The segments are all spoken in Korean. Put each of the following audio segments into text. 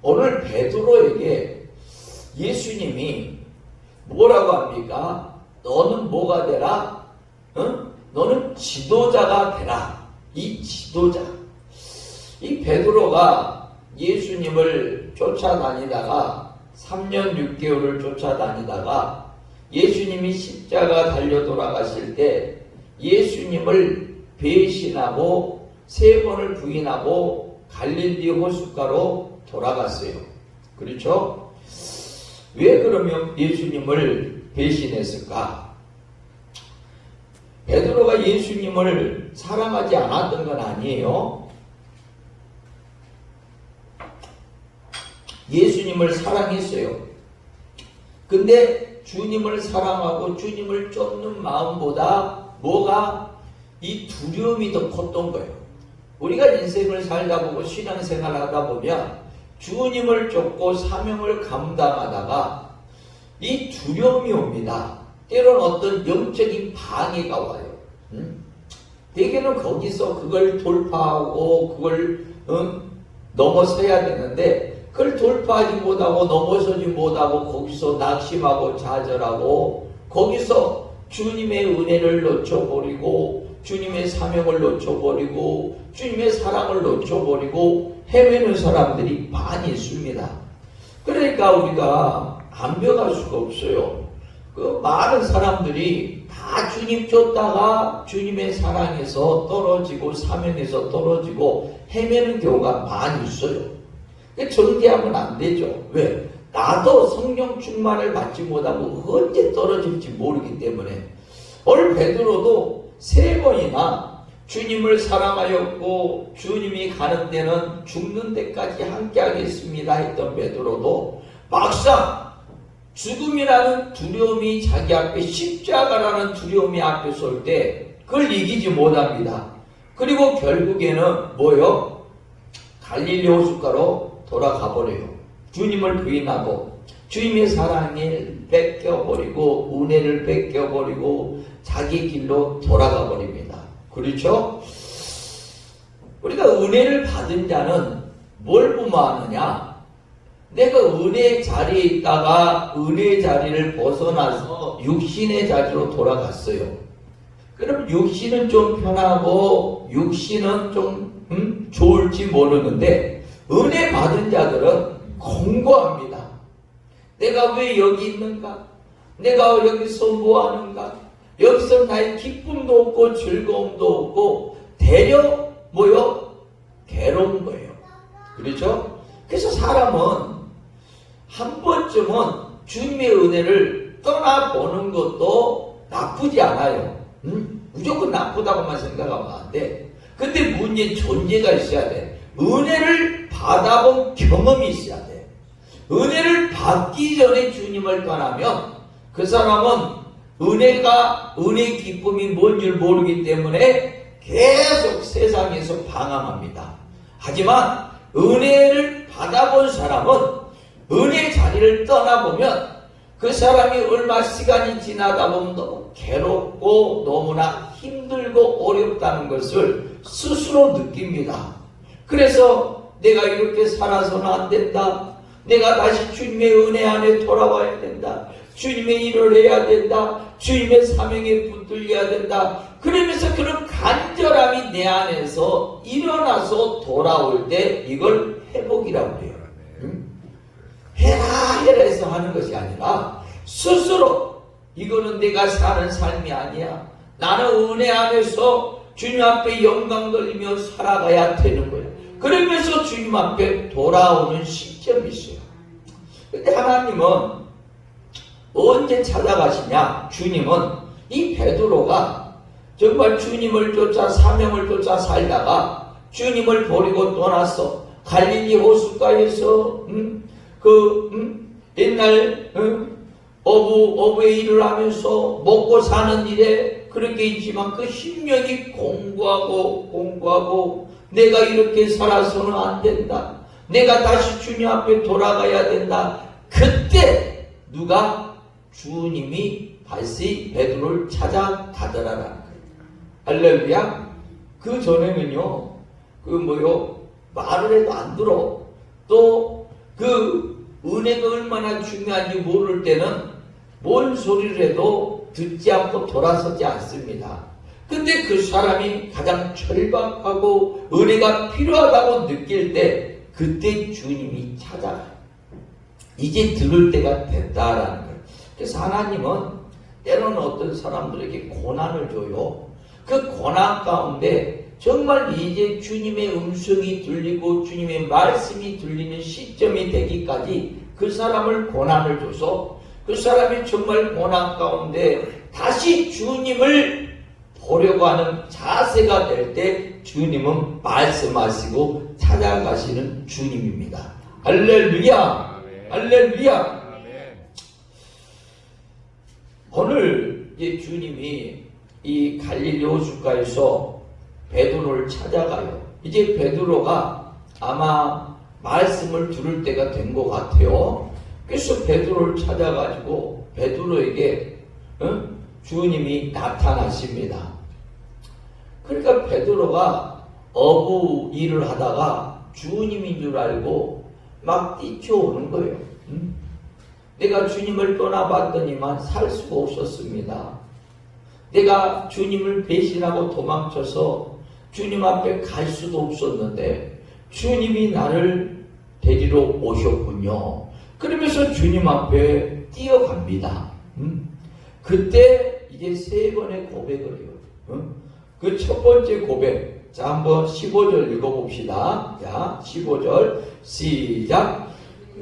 오늘 베드로에게 예수님이 뭐라고 합니까? 너는 뭐가 되라? 너는 지도자가 되라. 이 지도자. 이 베드로가 예수님을 쫓아다니다가 3년 6개월을 쫓아다니다가 예수님이 십자가 달려 돌아가실 때 예수님을 배신하고 3번을 부인하고 갈릴리 호숫가로 돌아갔어요. 그렇죠? 왜 그러면 예수님을 배신했을까? 베드로가 예수님을 사랑하지 않았던 건 아니에요. 예수님을 사랑했어요. 근데 주님을 사랑하고 주님을 쫓는 마음보다 뭐가 이 두려움이 더 컸던 거예요. 우리가 인생을 살다 보고 신앙생활 하다 보면 주님을 쫓고 사명을 감당하다가 이 두려움이 옵니다. 때로는 어떤 영적인 방해가 와요. 대개는 거기서 그걸 돌파하고 그걸 넘어서야 되는데 그걸 돌파하지 못하고 넘어서지 못하고 거기서 낙심하고 좌절하고 거기서 주님의 은혜를 놓쳐버리고 주님의 사명을 놓쳐버리고 주님의 사랑을 놓쳐버리고 헤매는 사람들이 많이 있습니다. 그러니까 우리가 안 변할 수가 없어요. 그 많은 사람들이 다 주님 쫓다가 주님의 사랑에서 떨어지고 사명에서 떨어지고 헤매는 경우가 많이 있어요. 정죄하면 안 되죠. 왜? 나도 성령 충만을 받지 못하고 언제 떨어질지 모르기 때문에. 오늘 베드로도 3번이나 주님을 사랑하였고 주님이 가는 데는 죽는 데까지 함께 하겠습니다 했던 베드로도 막상 죽음이라는 두려움이 자기 앞에 십자가라는 두려움이 앞에 설 때 그걸 이기지 못합니다. 그리고 결국에는 뭐요? 갈릴리 호숫가로 돌아가 버려요. 주님을 부인하고 주님의 사랑을 뺏겨버리고 은혜를 뺏겨버리고 자기 길로 돌아가 버립니다. 그렇죠? 우리가 은혜를 받은 자는 뭘 무마하느냐? 내가 은혜의 자리에 있다가 은혜의 자리를 벗어나서 육신의 자리로 돌아갔어요. 그럼 육신은 좀 편하고 육신은 좀 좋을지 모르는데 은혜 받은 자들은 공고합니다. 내가 왜 여기 있는가? 내가 여기서 뭐 하는가? 여기서 나의 기쁨도 없고 즐거움도 없고 대려 뭐요? 괴로운 거예요. 그렇죠? 그래서 사람은 한 번쯤은 주님의 은혜를 떠나보는 것도 나쁘지 않아요. 무조건 나쁘다고만 생각하면 안 돼. 근데 문제는 존재가 있어야 돼. 은혜를 받아본 경험이 있어야 돼. 은혜를 받기 전에 주님을 떠나면 그 사람은 은혜의 기쁨이 뭔지를 모르기 때문에 계속 세상에서 방황합니다. 하지만 은혜를 받아본 사람은 은혜의 자리를 떠나보면 그 사람이 얼마 시간이 지나다 보면 너무 괴롭고 너무나 힘들고 어렵다는 것을 스스로 느낍니다. 그래서 내가 이렇게 살아서는 안 된다. 내가 다시 주님의 은혜 안에 돌아와야 된다. 주님의 일을 해야 된다. 주님의 사명에 붙들려야 된다. 그러면서 그런 간절함이 내 안에서 일어나서 돌아올 때 이걸 회복이라고 해요. 해라 해서 하는 것이 아니라 스스로 이거는 내가 사는 삶이 아니야. 나는 은혜 안에서 주님 앞에 영광 돌리며 살아가야 되는 거예요. 그러면서 주님 앞에 돌아오는 시점이 있어요. 근데 하나님은 언제 찾아가시냐? 주님은 이 베드로가 정말 주님을 쫓아 사명을 쫓아 살다가 주님을 버리고 떠났어. 갈릴리 호숫가에서 옛날 어부의 일을 하면서 먹고 사는 일에 그렇게 있지만 그 심령이 공고하고 내가 이렇게 살아서는 안 된다. 내가 다시 주님 앞에 돌아가야 된다. 그때 누가 주님이 다시 베드로를 찾아가더라라는 거예요. 할렐루야. 그 전에는요 말을 해도 안 들어. 또 그 그 은혜가 얼마나 중요한지 모를 때는 뭔 소리를 해도 듣지 않고 돌아서지 않습니다. 근데 그 사람이 가장 절박하고 은혜가 필요하다고 느낄 때 그때 주님이 찾아가요. 이제 들을 때가 됐다라는 거예요. 그래서 하나님은 때로는 어떤 사람들에게 고난을 줘요. 그 고난 가운데 정말 이제 주님의 음성이 들리고 주님의 말씀이 들리는 시점이 되기까지 그 사람을 고난을 줘서 그 사람이 정말 고난 가운데 다시 주님을 보려고 하는 자세가 될 때 주님은 말씀하시고 찾아가시는 주님입니다. 할렐루야! 할렐루야! 오늘 이제 주님이 이 갈릴리 호숫가에서 베드로를 찾아가요. 이제 베드로가 아마 말씀을 들을 때가 된 것 같아요. 그래서 베드로를 찾아가지고 베드로에게 주님이 나타나십니다. 그러니까 베드로가 어부 일을 하다가 주님인 줄 알고 막 뛰쳐오는 거예요. 내가 주님을 떠나봤더니만 살 수가 없었습니다. 내가 주님을 배신하고 도망쳐서 주님 앞에 갈 수도 없었는데 주님이 나를 데리러 오셨군요. 그러면서 주님 앞에 뛰어갑니다. 그때 이제 세 번의 고백을 해요. 그 첫 번째 고백. 자, 한번 15절 읽어봅시다. 자, 15절 시작.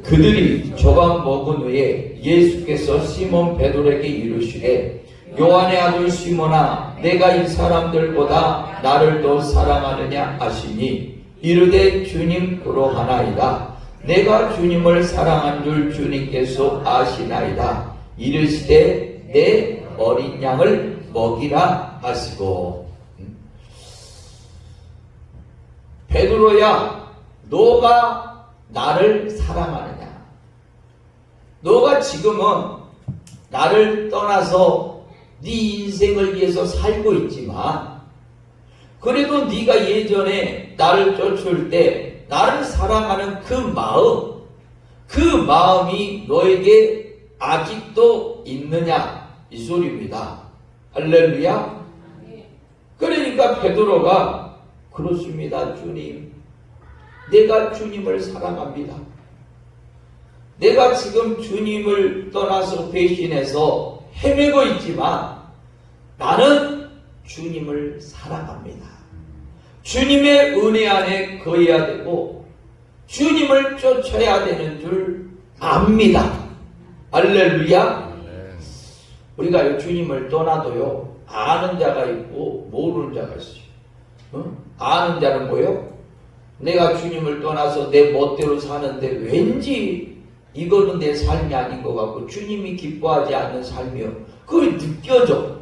그들이 조각 먹은 후에 예수께서 시몬 베드로에게 이르시되 요한의 아들 시몬아 내가 이 사람들보다 나를 더 사랑하느냐 하시니 이르되 주님 그러하나이다. 내가 주님을 사랑한 줄 주님께서 아시나이다. 이르시되 내 어린 양을 먹이라 하시고. 베드로야 너가 나를 사랑하느냐? 너가 지금은 나를 떠나서 네 인생을 위해서 살고 있지만 그래도 네가 예전에 나를 쫓을 때 나를 사랑하는 그 마음이 너에게 아직도 있느냐 이 소리입니다. 할렐루야. 그러니까 베드로가 그렇습니다 주님, 내가 주님을 사랑합니다. 내가 지금 주님을 떠나서 배신해서 헤매고 있지만 나는 주님을 사랑합니다. 주님의 은혜 안에 거해야 되고 주님을 쫓아야 되는 줄 압니다. 할렐루야. 우리가 주님을 떠나도요 아는 자가 있고 모르는 자가 있어요. 아는 자는 뭐예요? 내가 주님을 떠나서 내 멋대로 사는데 왠지 이거는 내 삶이 아닌 것 같고 주님이 기뻐하지 않는 삶이요. 그걸 느껴져.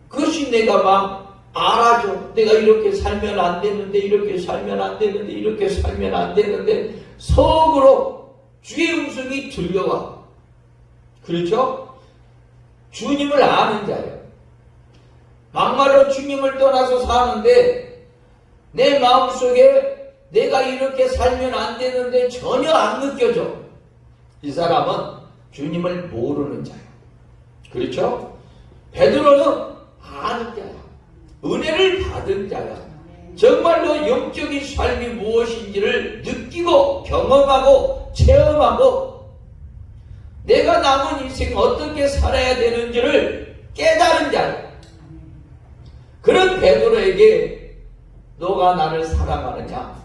그것이 내가 막 알아줘. 내가 이렇게 살면 안 되는데 이렇게 살면 안 되는데 이렇게 살면 안 되는데 속으로 주의 음성이 들려와. 그렇죠? 주님을 아는 자예요. 막말로 주님을 떠나서 사는데 내 마음속에 내가 이렇게 살면 안 되는데 전혀 안 느껴져. 이 사람은 주님을 모르는 자예요. 그렇죠? 베드로는 아는 자야. 은혜를 받은 자야. 정말로 영적인 삶이 무엇인지를 느끼고 경험하고 체험하고 내가 남은 인생 어떻게 살아야 되는지를 깨달은 자야. 그런 베드로에게 너가 나를 사랑하느냐?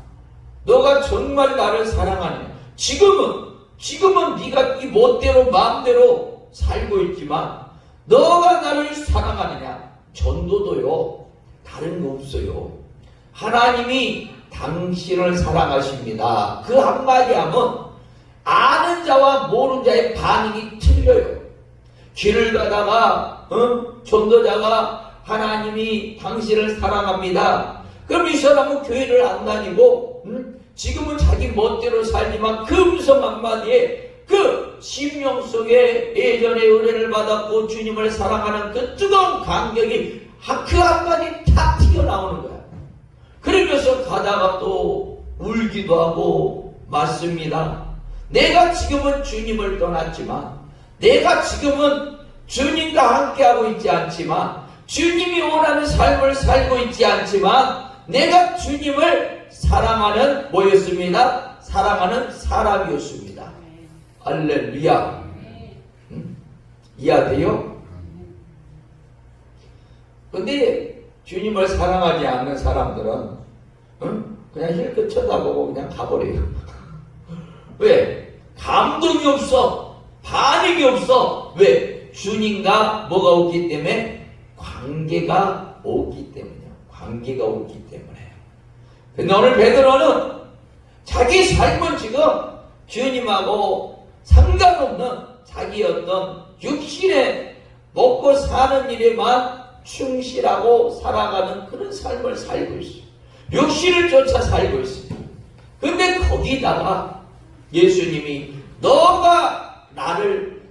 너가 정말 나를 사랑하느냐? 지금은 네가 네 멋대로 마음대로 살고 있지만 너가 나를 사랑하느냐? 전도도요 다른 거 없어요. 하나님이 당신을 사랑하십니다. 그 한마디 하면 아는 자와 모르는 자의 반응이 틀려요. 길을 가다가 전도자가 하나님이 당신을 사랑합니다. 그럼 이 사람은 교회를 안 다니고 지금은 자기 멋대로 살지만 그 음성 한마디에 그 심령 속에 예전에 은혜를 받았고 주님을 사랑하는 그 뜨거운 감격이 그 한마디 탁 튀어나오는 거야. 그러면서 가다가 또 울기도 하고 맞습니다. 내가 지금은 주님을 떠났지만, 내가 지금은 주님과 함께하고 있지 않지만, 주님이 원하는 삶을 살고 있지 않지만, 내가 주님을 사랑하는 뭐였습니다? 사랑하는 사람이었습니다. 할렐루야. 이해돼요? 근데 주님을 사랑하지 않는 사람들은 그냥 힐끗 쳐다보고 그냥 가버려요. 왜? 감동이 없어. 반응이 없어. 왜? 주님과 뭐가 없기 때문에? 관계가 없기 때문이에요. 관계가 없기 때문에요. 근데 오늘 베드로는 자기 삶은 지금 주님하고 상관없는 자기 어떤 육신에 먹고 사는 일에만 충실하고 살아가는 그런 삶을 살고 있어요. 육신을 쫓아 살고 있어요. 근데 거기다가 예수님이 너가 나를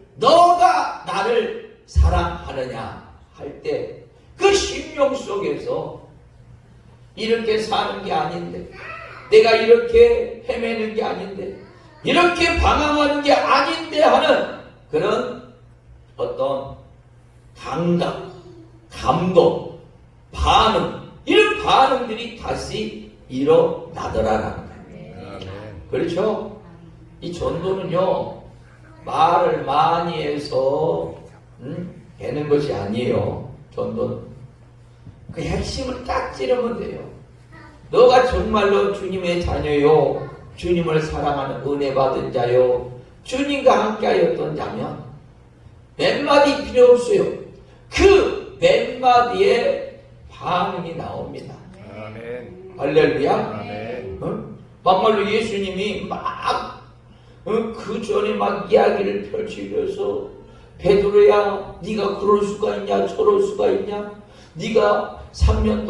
사랑하느냐 할 때 그 심령 속에서 이렇게 사는 게 아닌데, 내가 이렇게 헤매는 게 아닌데, 이렇게 방황하는 게 아닌데 하는 그런 어떤 감각, 감동, 반응, 이런 반응들이 다시 일어나더라라는 거예요. 그렇죠? 이 전도는요, 말을 많이 해서 되는 것이 아니에요. 전도는 그 핵심을 딱 찌르면 돼요. 너가 정말로 주님의 자녀요, 주님을 사랑하는 은혜 받은 자요, 주님과 함께하였던 자면 몇 마디 필요 없어요. 그 몇 마디에 반응이 나옵니다. 아멘. 할렐루야. 아멘. 막말로 예수님이 막 그 전에 막 이야기를 펼치면서 베드로야, 네가 그럴 수가 있냐, 저럴 수가 있냐, 네가 3년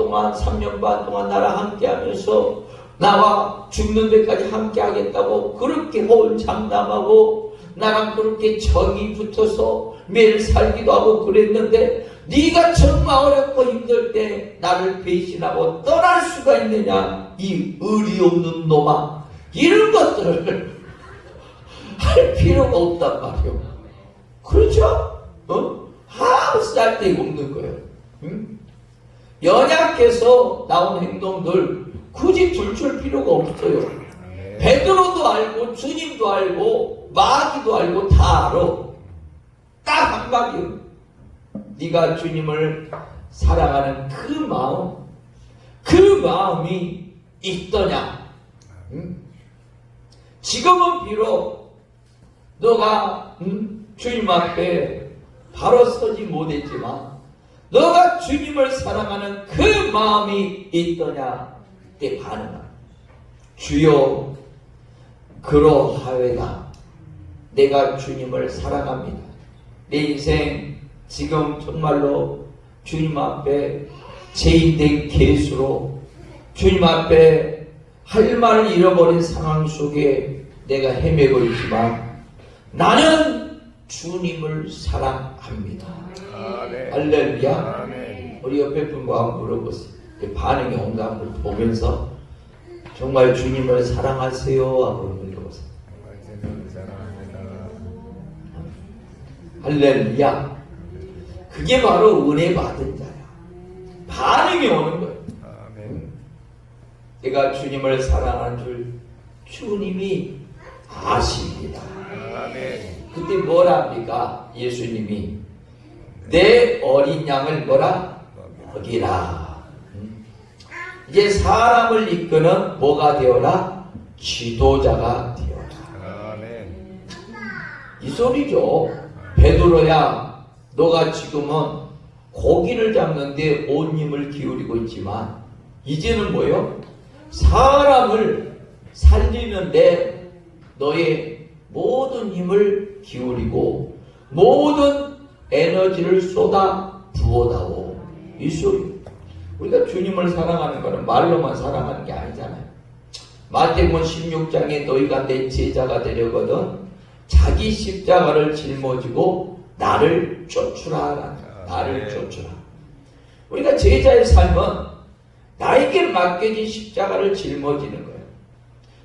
반 동안 나랑 함께하면서 나와 죽는 데까지 함께하겠다고 그렇게 호언장담하고 나랑 그렇게 정이 붙어서 매일 살기도 하고 그랬는데, 네가 정말 어렵고 힘들 때 나를 배신하고 떠날 수가 있느냐, 이 의리 없는 놈아. 이런 것들을 할 필요가 없단 말이에요. 그렇죠? 아무 쓸데가 없는 거예요. 연약해서 나온 행동들 굳이 둘줄 필요가 없어요. 베드로도 알고 주님도 알고 마귀도 알고 다 알아. 딱 한마디요. 네가 주님을 사랑하는 그 마음이 있더냐. 지금은 비록 너가 주님 앞에 바로 서지 못했지만 너가 주님을 사랑하는 그 마음이 있더냐. 그때 반응한 주여 그러하외다. 내가 주님을 사랑합니다. 내 인생 지금 정말로 주님 앞에 죄인된 개수로 주님 앞에 할 말을 잃어버린 상황 속에 내가 헤매고 있지만 나는 주님을 사랑합니다. 아멘. 할렐루야. 아멘. 우리 옆에 분과 한번 물어보세요. 그 반응이 온가 한번 보면서 정말 주님을 사랑하세요 하고 물어보세요. 사랑합니다. 할렐루야. 그게 바로 은혜 받은 자야. 반응이 오는 거예요. 아멘. 내가 주님을 사랑하는 줄 주님이 아십니다. 아멘. 그때 뭐랍니까? 예수님이 내 어린 양을 뭐라? 먹이라. 이제 사람을 이끄는 뭐가 되어라? 지도자가 되어라. 아멘. 이 소리죠. 베드로야, 너가 지금은 고기를 잡는데 온 힘을 기울이고 있지만 이제는 뭐요? 사람을 살리는데 너의 모든 힘을 기울이고 모든 에너지를 쏟아 부어다오. 이 소리. 우리가 주님을 사랑하는 것은 말로만 사랑하는 게 아니잖아요. 마태복음 16장에 너희가 내 제자가 되려거든 자기 십자가를 짊어지고 나를 쫓으라. 나를 쫓으라. 우리가 제자의 삶은 나에게 맡겨진 십자가를 짊어지는 거예요.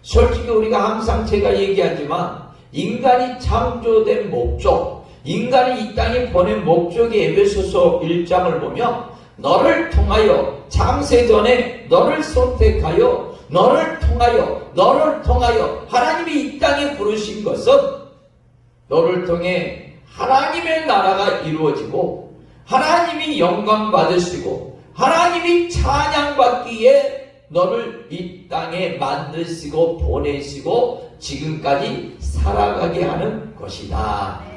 솔직히 우리가 항상 제가 얘기하지만 인간이 창조된 목적, 인간이 이 땅에 보낸 목적이 에베소서 1장을 보면 너를 통하여 창세전에 너를 선택하여 너를 통하여 하나님이 이 땅에 부르신 것은 너를 통해 하나님의 나라가 이루어지고 하나님이 영광 받으시고 하나님이 찬양받기에 너를 이 땅에 만드시고 보내시고 지금까지 살아가게 하는 것이다.